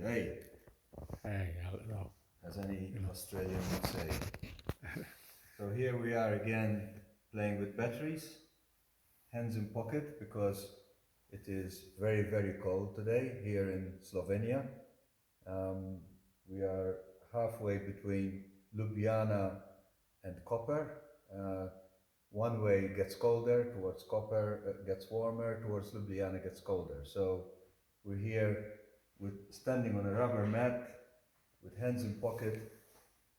Hey. Hey, hello. As any Australian would say. So here we are again playing with batteries, hands in pocket, because it is very, very cold today here in Slovenia. We are halfway between Ljubljana and Koper. One way gets colder, towards Koper gets warmer, towards Ljubljana gets colder. So we're here standing on a rubber mat with hands in pocket,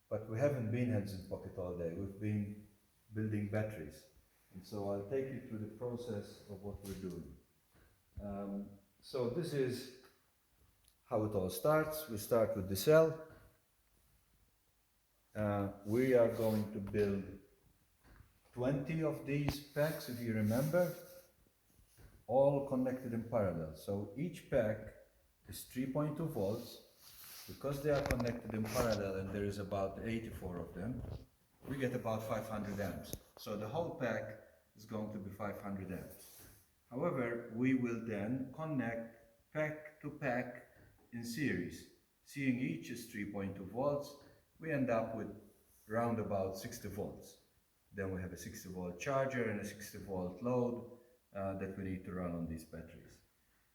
but we haven't been hands in pocket all day. We've been building batteries. And so I'll take you through the process of what we're doing. So this is how it all starts. We start with the cell. We are going to build 20 of these packs, if you remember, all connected in parallel. So each pack is 3.2 volts. Because they are connected in parallel and there is about 84 of them, we get about 500 amps. So the whole pack is going to be 500 amps. However, we will then connect pack to pack in series. Seeing each is 3.2 volts, we end up with round about 60 volts. Then we have a 60 volt charger and a 60 volt load that we need to run on these batteries.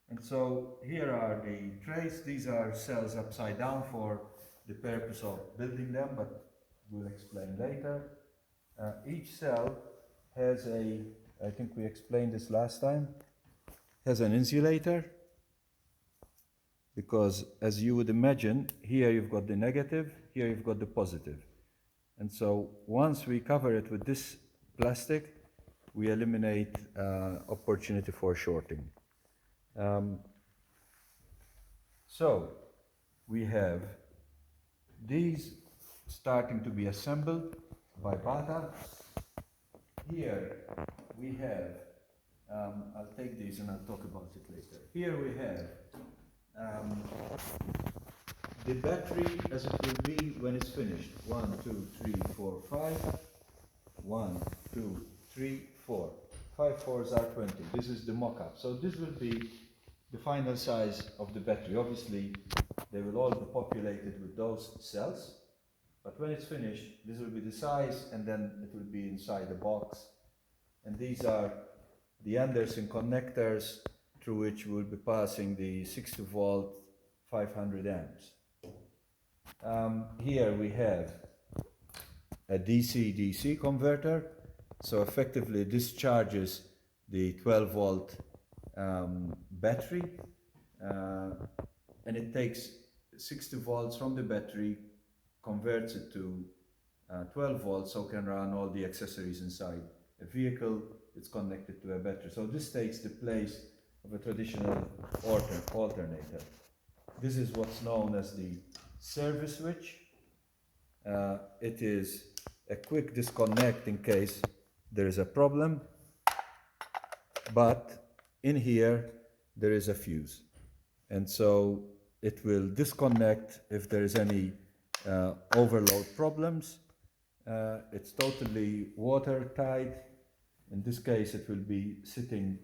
And so here are the trays. These are cells upside down for the purpose of building them, but we'll explain later. Each cell has I think we explained this last time, has an insulator, because as you would imagine, here you've got the negative, here you've got the positive. And so once we cover it with this plastic, we eliminate opportunity for shorting. So we have these starting to be assembled by Bata. Here we have, I'll take these and I'll talk about it later. Here we have the battery as it will be when it's finished. 1, 2, 3, 4, 5. 1, 2, 3, 4. 5 fours are 20. This is the mock-up. So this will be the final size of the battery. Obviously, they will all be populated with those cells. But when it's finished, this will be the size, and then it will be inside the box. And these are the Anderson connectors through which we'll be passing the 60 volt 500 amps. Here we have a DC-DC converter. So effectively this charges the 12 volt battery, and it takes 60 volts from the battery, converts it to 12 volts, so can run all the accessories inside a vehicle. It's connected to a battery. So this takes the place of a traditional alternator. This is what's known as the service switch. It is a quick disconnect in case there is a problem, but in here there is a fuse, and so it will disconnect if there is any overload problems. It's totally watertight. In this case it will be sitting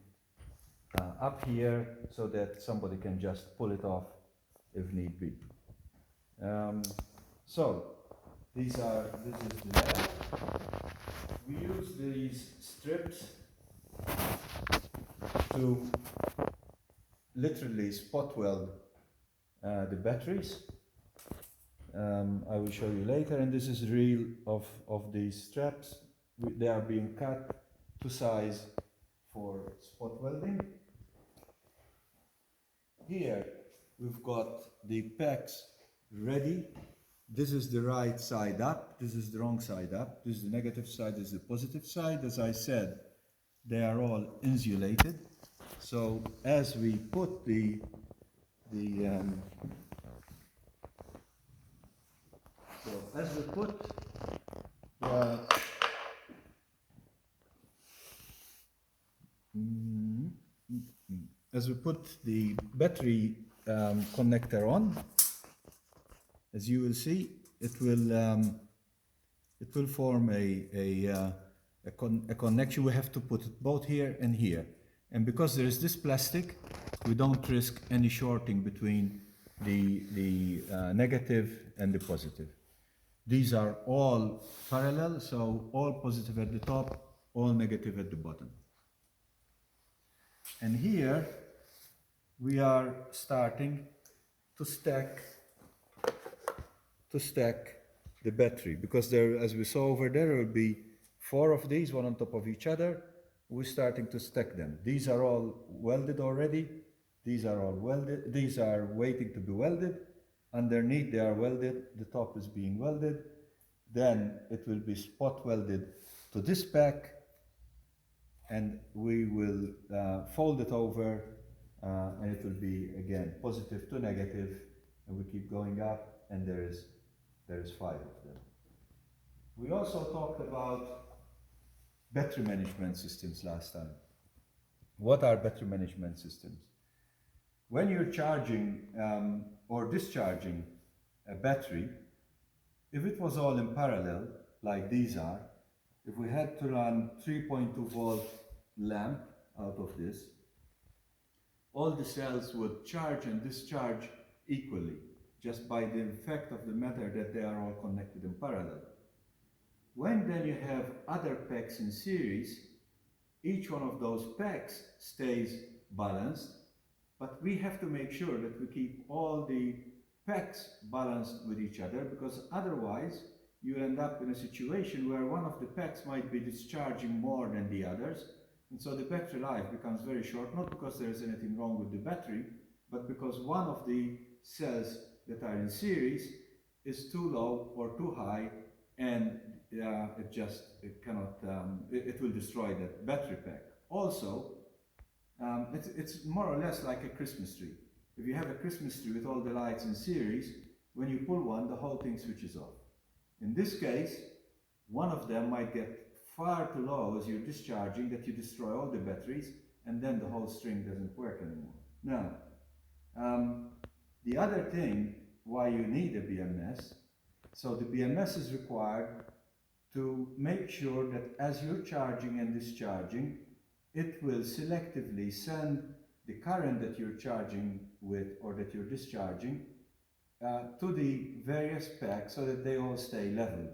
up here so that somebody can just pull it off if need be. So this is the lab. We use these strips to literally spot weld the batteries. I will show you later, and this is real of these straps. They are being cut to size for spot welding. Here we've got the packs ready. This is the right side up, this is the wrong side up, this is the negative side, this is the positive side. As I said, they are all insulated. So as we put the battery connector on, as you will see, it will form a connection. We have to put it both here and here, and because there is this plastic, we don't risk any shorting between the negative and the positive. These are all parallel, so all positive at the top, all negative at the bottom. And here we are starting to stack the battery, because there, as we saw over there, will be 4 of these, one on top of each other. We're starting to stack them. These are all welded already. These are all welded. These are waiting to be welded. Underneath they are welded. The top is being welded. Then it will be spot welded to this pack, and we will fold it over, and it will be again positive to negative, and we keep going up, and there is 5 of them. We also talked about battery management systems last time. What are battery management systems? When you're charging or discharging a battery, if it was all in parallel, like these are, if we had to run 3.2 volt lamp out of this, all the cells would charge and discharge equally, just by the effect of the matter that they are all connected in parallel. When then you have other packs in series, each one of those packs stays balanced, but we have to make sure that we keep all the packs balanced with each other, because otherwise you end up in a situation where one of the packs might be discharging more than the others, and so the battery life becomes very short, not because there is anything wrong with the battery, but because one of the cells that are in series is too low or too high, and it will destroy the battery pack. Also, it's more or less like a Christmas tree. If you have a Christmas tree with all the lights in series, when you pull one, the whole thing switches off. In this case, one of them might get far too low as you're discharging that you destroy all the batteries, and then the whole string doesn't work anymore. Now, the other thing why you need a BMS, so the BMS is required to make sure that as you're charging and discharging, it will selectively send the current that you're charging with or that you're discharging to the various packs so that they all stay level.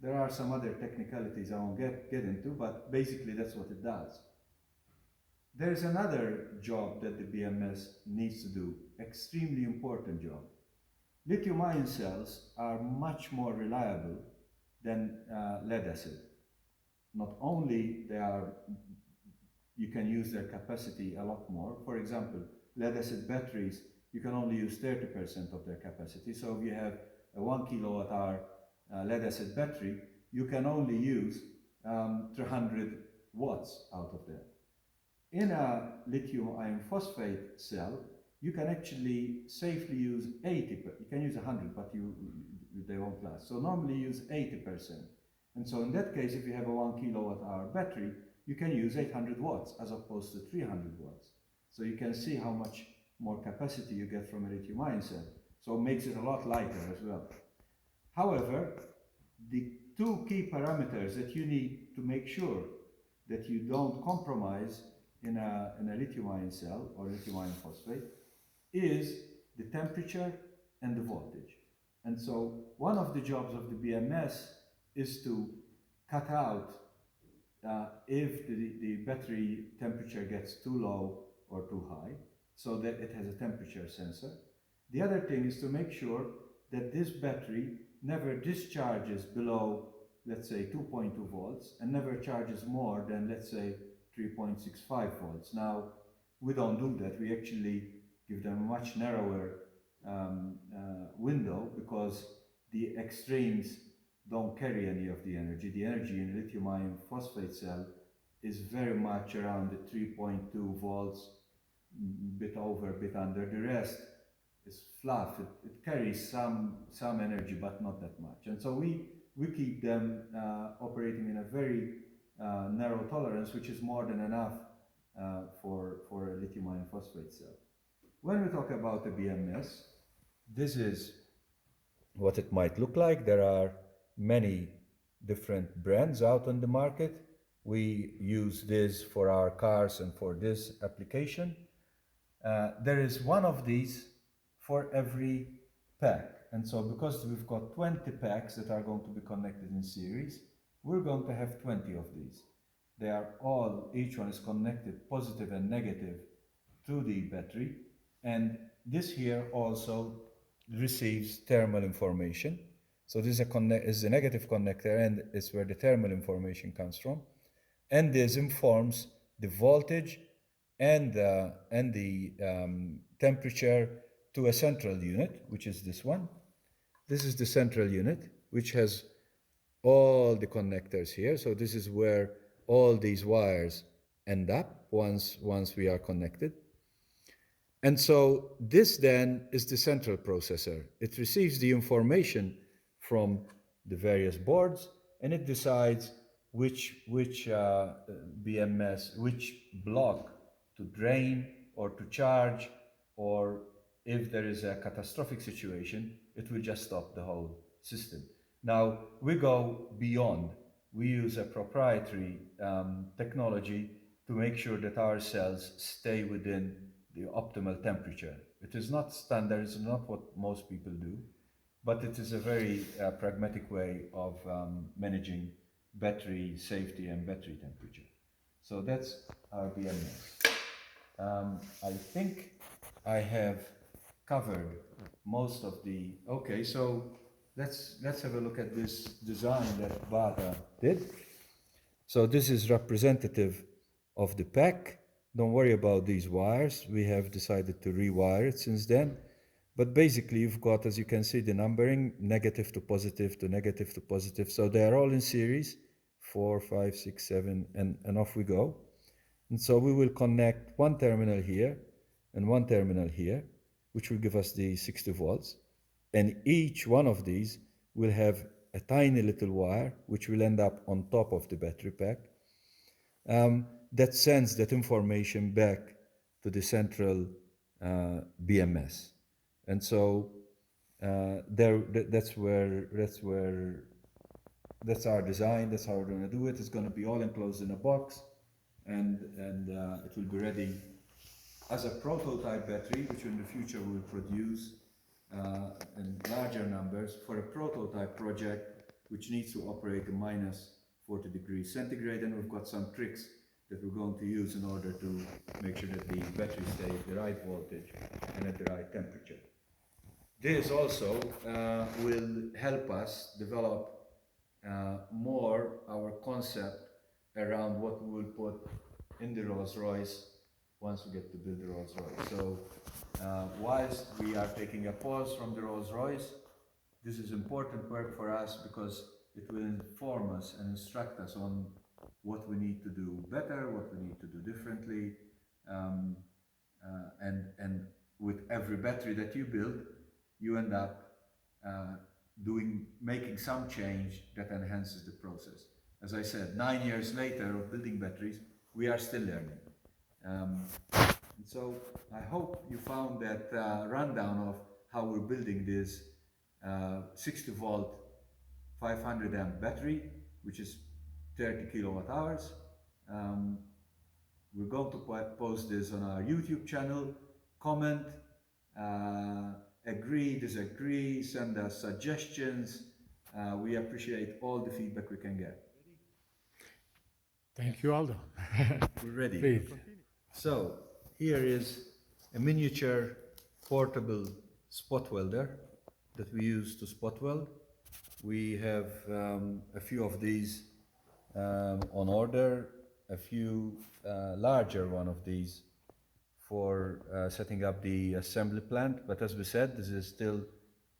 There are some other technicalities I won't get into, but basically that's what it does. There's another job that the BMS needs to do, extremely important job. Lithium-ion cells are much more reliable than lead acid. Not only you can use their capacity a lot more. For example, lead acid batteries, you can only use 30% of their capacity. So if you have a 1 kilowatt hour lead acid battery, you can only use 300 watts out of that. In a lithium iron phosphate cell, you can actually safely use 80%. You can use 100, but they won't last. So normally use 80%. And so in that case, if you have a 1 kilowatt hour battery, you can use 800 watts as opposed to 300 watts. So you can see how much more capacity you get from a lithium ion cell. So it makes it a lot lighter as well. However, the 2 key parameters that you need to make sure that you don't compromise in a lithium ion cell or lithium iron phosphate is the temperature and the voltage. And so one of the jobs of the BMS is to cut out if the battery temperature gets too low or too high, so that it has a temperature sensor. The other thing is to make sure that this battery never discharges below, let's say, 2.2 volts and never charges more than, let's say, 3.65 volts. Now, we don't do that. We actually give them a much narrower window, because the extremes don't carry any of the energy. The energy in a lithium iron phosphate cell is very much around the 3.2 volts, bit over, bit under. The rest is fluff. It carries some energy, but not that much. And so we keep them operating in a very narrow tolerance, which is more than enough for a lithium iron phosphate cell. When we talk about a BMS, this is what it might look like. There are many different brands out on the market. We use this for our cars and for this application. There is one of these for every pack. And so because we've got 20 packs that are going to be connected in series, we're going to have 20 of these. They are all, each one is connected positive and negative to the battery. And this here also receives thermal information. So this is a negative connector, and it's where the thermal information comes from. And this informs the voltage and the temperature to a central unit, which is this one. This is the central unit, which has all the connectors here. So this is where all these wires end up once we are connected. And so this then is the central processor. It receives the information from the various boards, and it decides which BMS, which block to drain or to charge, or if there is a catastrophic situation, it will just stop the whole system. Now, we go beyond. We use a proprietary technology to make sure that our cells stay within the optimal temperature. It is not standard, it's not what most people do, but it is a very pragmatic way of managing battery safety and battery temperature. So that's our BMS. I think I have covered most of the. Okay, so let's have a look at this design that Bata did. So this is representative of the pack. Don't worry about these wires. We have decided to rewire it since then. But basically you've got, as you can see, the numbering negative to positive to negative to positive. So they are all in series, 4, 5, 6, 7, and off we go. And so we will connect one terminal here and one terminal here, which will give us the 60 volts. And each one of these will have a tiny little wire, which will end up on top of the battery pack, that sends that information back to the central BMS. And so that's our design. That's how we're going to do it. It's going to be all enclosed in a box, and it will be ready as a prototype battery, which in the future we'll produce in larger numbers for a prototype project which needs to operate at minus 40 degrees centigrade. And we've got some tricks that we're going to use in order to make sure that the battery stays at the right voltage and at the right temperature. This also will help us develop more our concept around what we will put in the Rolls-Royce once we get to build the Rolls-Royce. So whilst we are taking a pause from the Rolls-Royce, this is important work for us because it will inform us and instruct us on what we need to do better, what we need to do differently, and with every battery that you build, you end up making some change that enhances the process. As I said, 9 years later of building batteries, we are still learning. And so I hope you found that rundown of how we're building this 60 volt 500 amp battery, which is 30 kilowatt hours. We're going to post this on our YouTube channel. Comment, agree, disagree, send us suggestions. We appreciate all the feedback we can get. Thank you, Aldo. We're ready. Please. So here is a miniature portable spot welder that we use to spot weld. We have a few of these on order, a few larger one of these for setting up the assembly plant. But as we said, this is still,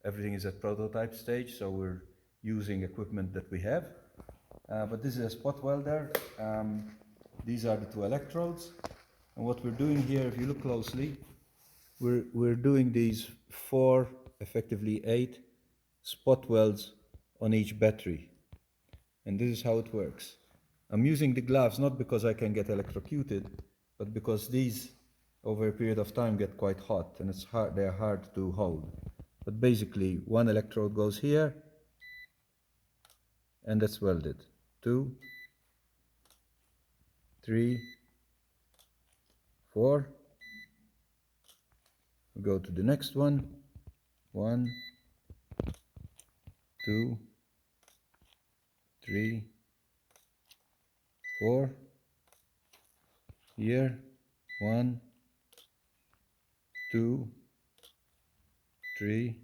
everything is at prototype stage, so we're using equipment that we have. But this is a spot welder. These are the two electrodes. And what we're doing here, if you look closely, we're doing these 4, effectively 8 spot welds on each battery. And this is how it works. I'm using the gloves not because I can get electrocuted, but because these over a period of time get quite hot and they're hard to hold. But basically one electrode goes here and that's welded. 2, 3, 4, We go to the next one. 1, 2, 3, 4. Here, 1, 2, 3,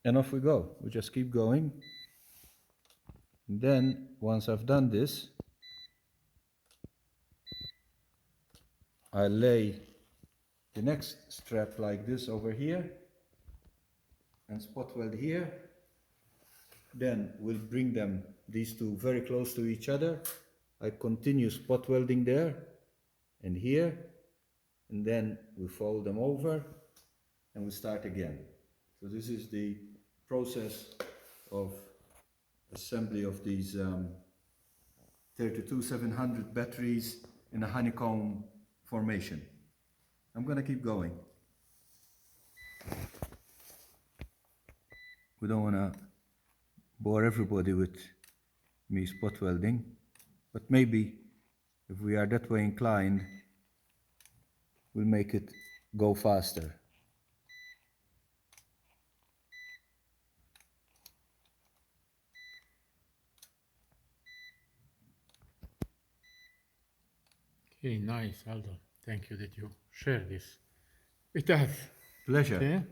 and off we go. We just keep going. And then, once I've done this, I lay the next strap like this over here and spot weld here. Then we'll bring them, these two, very close to each other. I continue spot welding there and here, and then we fold them over and we start again. So this is the process of assembly of these 32700 batteries in a honeycomb formation. I'm gonna keep going. We don't wanna bore everybody with me spot welding, but maybe if we are that way inclined, we'll make it go faster. Okay, nice, Aldo. Thank you that you share this with us. Pleasure. Okay?